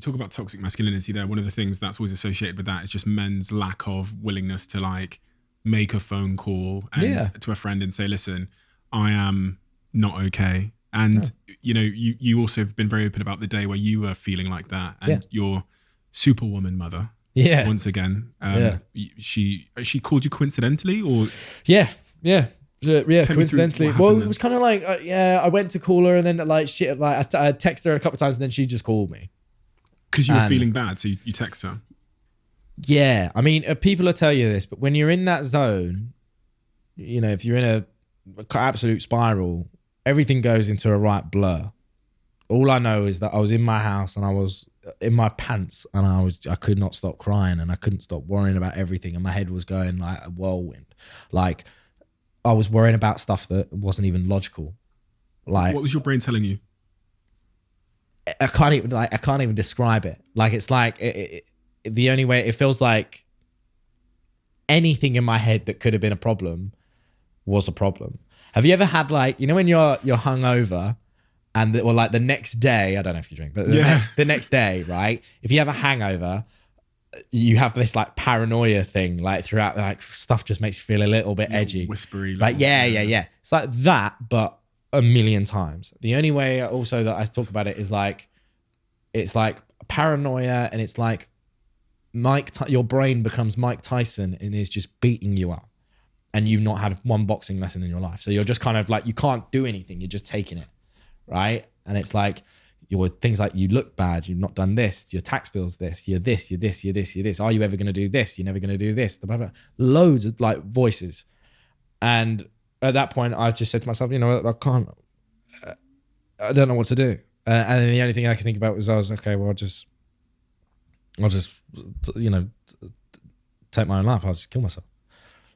talk about toxic masculinity there. One of the things that's always associated with that is just men's lack of willingness to like make a phone call and to a friend and say, listen, I am not okay. And, you know, you also have been very open about the day where you were feeling like that, and your superwoman mother, once again, she called you coincidentally, or? Yeah, coincidentally. Well, it was kind of like, I went to call her, and then like shit, like I texted her a couple of times, and then she just called me. Because you were feeling bad, so you text her. Yeah, I mean, people will tell you this, but when you're in that zone, you know, if you're in a absolute spiral, everything goes into a right blur. All I know is that I was in my house and I was in my pants, and I could not stop crying, and I couldn't stop worrying about everything, and my head was going like a whirlwind. Like I was worrying about stuff that wasn't even logical. Like, what was your brain telling you? I can't even describe it. Like, it's like the only way, it feels like anything in my head that could have been a problem was a problem. Have you ever had, like, you know, when you're hungover and or like the next day, I don't know if you drink, but the next day, right? If you have a hangover, you have this like paranoia thing, like throughout, like stuff just makes you feel a little bit edgy, whispery, like yeah. It's like that, but a million times. The only way also that I talk about it is like, it's like paranoia, and it's like your brain becomes Mike Tyson and is just beating you up, and you've not had one boxing lesson in your life. So you're just kind of like, you can't do anything. You're just taking it, right? And it's like, your things like, you look bad, you've not done this, your tax bill's this, you're this, you're this, you're this, you're this. Are you ever going to do this? You're never going to do this. Blah, blah, blah. Loads of like voices. And at that point, I just said to myself, you know, I don't know what to do. And the only thing I could think about was, okay, well, I'll just, you know, take my own life. I'll just kill myself.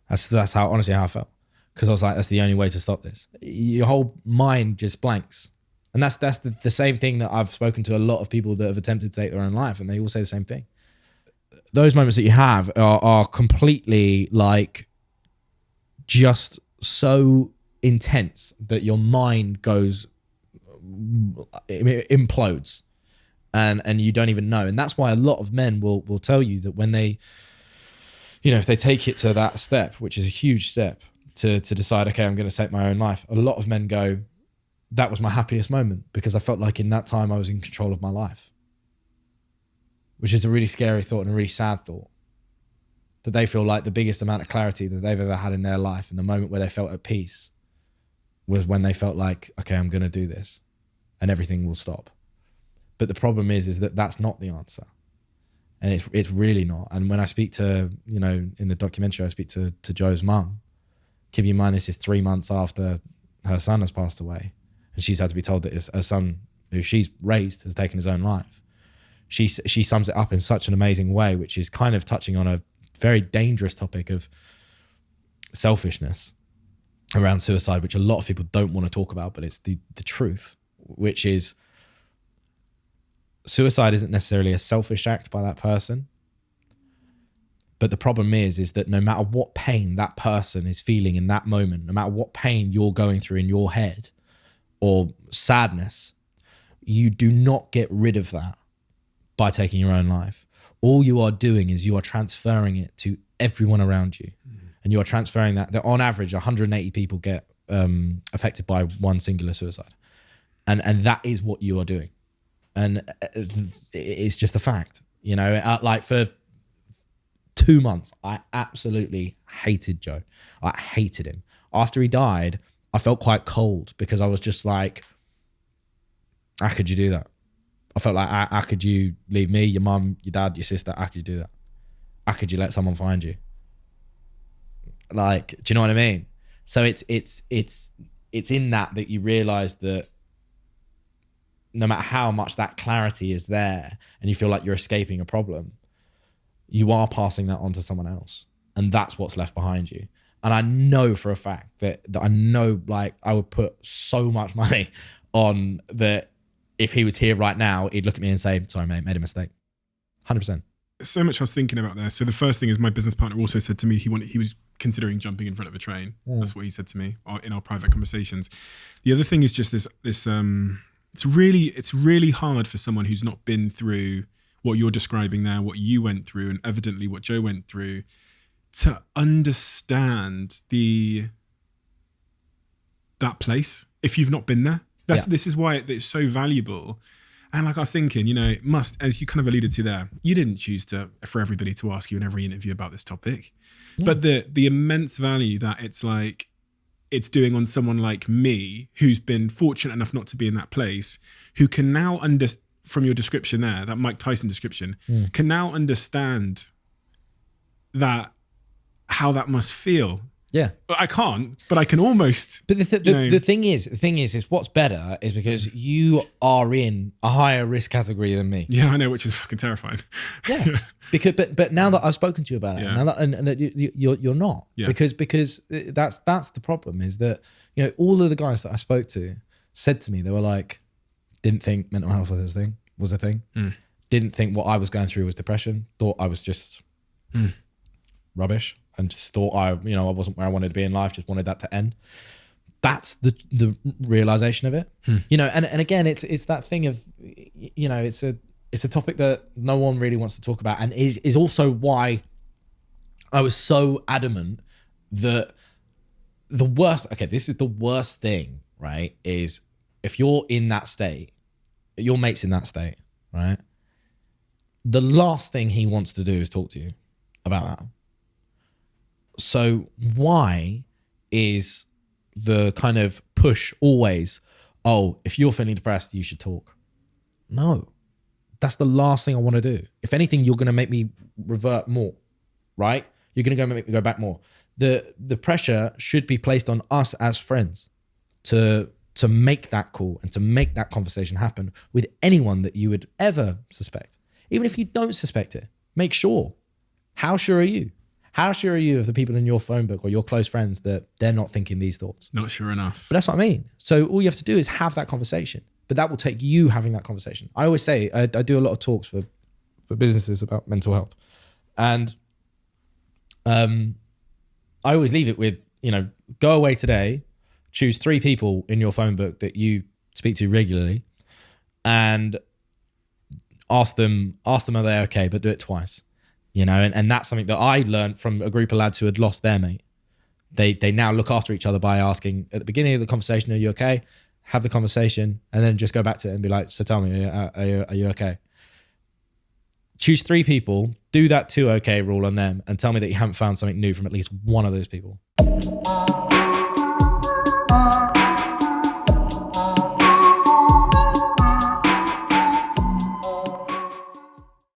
That's how, honestly, how I felt. Because I was like, that's the only way to stop this. Your whole mind just blanks. And that's the same thing that I've spoken to a lot of people that have attempted to take their own life, and they all say the same thing. Those moments that you have are completely like just so intense that your mind goes, it implodes, and you don't even know. And that's why a lot of men will tell you that when they, you know, if they take it to that step, which is a huge step to decide, okay, I'm going to take my own life. A lot of men go, that was my happiest moment, because I felt like in that time I was in control of my life, which is a really scary thought and a really sad thought, that they feel like the biggest amount of clarity that they've ever had in their life, and the moment where they felt at peace, was when they felt like, okay, I'm going to do this and everything will stop. But the problem is that that's not the answer. And it's really not. And when I speak to, you know, in the documentary, I speak to Joe's mum. Keep in mind, this is 3 months after her son has passed away. And she's had to be told that her son, who she's raised, has taken his own life. She sums it up in such an amazing way, which is kind of touching on a very dangerous topic of selfishness around suicide, which a lot of people don't want to talk about, but it's the truth, which is suicide isn't necessarily a selfish act by that person. But the problem is that no matter what pain that person is feeling in that moment, no matter what pain you're going through in your head, or sadness, you do not get rid of that by taking your own life. All you are doing is you are transferring it to everyone around you. And you are transferring that on average, 180 people get affected by one singular suicide. And that is what you are doing. And it's just a fact. You know, like for 2 months, I absolutely hated Joe. I hated him. After he died, I felt quite cold, because I was just like, how could you do that? I felt like, how could you leave me, your mum, your dad, your sister? How could you do that? How could you let someone find you? Like, do you know what I mean? So it's in that you realize that no matter how much that clarity is there and you feel like you're escaping a problem, you are passing that on to someone else. And that's what's left behind you. And I know for a fact that I know, like, I would put so much money on that if he was here right now, he'd look at me and say, sorry, mate, made a mistake. 100%. So much I was thinking about there. So the first thing is, my business partner also said to me he was considering jumping in front of a train. That's what he said to me in our private conversations. The other thing is just this it's really hard for someone who's not been through what you're describing there, what you went through, and evidently what Joe went through, to understand that place if you've not been there. This is why it's so valuable. And like I was thinking, it must, as you kind of alluded to there, you didn't choose for everybody to ask you in every interview about this topic. Yeah. But the immense value that it's doing on someone like me, who's been fortunate enough not to be in that place, who can now from your description there, that Mike Tyson description, can now understand how that must feel. Yeah. I can't, but I can almost. But the thing is what's better is because you are in a higher risk category than me. Yeah, I know, which is fucking terrifying. Yeah. Because but now that I've spoken to you about it, now that, and that you're not. Yeah. Because that's the problem, is that, all of the guys that I spoke to said to me, they were like, didn't think mental health was a thing. Didn't think what I was going through was depression. Thought I was just rubbish. And just thought I wasn't where I wanted to be in life, just wanted that to end. That's the realization of it. And again, it's that thing of, it's a topic that no one really wants to talk about, and is also why I was so adamant that this is the worst thing, right? Is if you're in that state, your mate's in that state, right? The last thing he wants to do is talk to you about that. So why is the kind of push always, if you're feeling depressed, you should talk? No, that's the last thing I want to do. If anything, you're going to make me revert more, right? You're going to make me go back more. The pressure should be placed on us as friends to make that call and to make that conversation happen with anyone that you would ever suspect. Even if you don't suspect it, make sure. How sure are you? How sure are you of the people in your phone book or your close friends that they're not thinking these thoughts? Not sure enough. But that's what I mean. So all you have to do is have that conversation. But that will take you having that conversation. I always say, I do a lot of talks for businesses about mental health. And I always leave it with, go away today, choose 3 people in your phone book that you speak to regularly, and ask them are they okay, but do it twice. And that's something that I learned from a group of lads who had lost their mate. They now look after each other by asking at the beginning of the conversation, are you okay? Have the conversation, and then just go back to it and be like, so tell me, are you okay? Choose 3 people, do that 2 okay rule on them, and tell me that you haven't found something new from at least one of those people.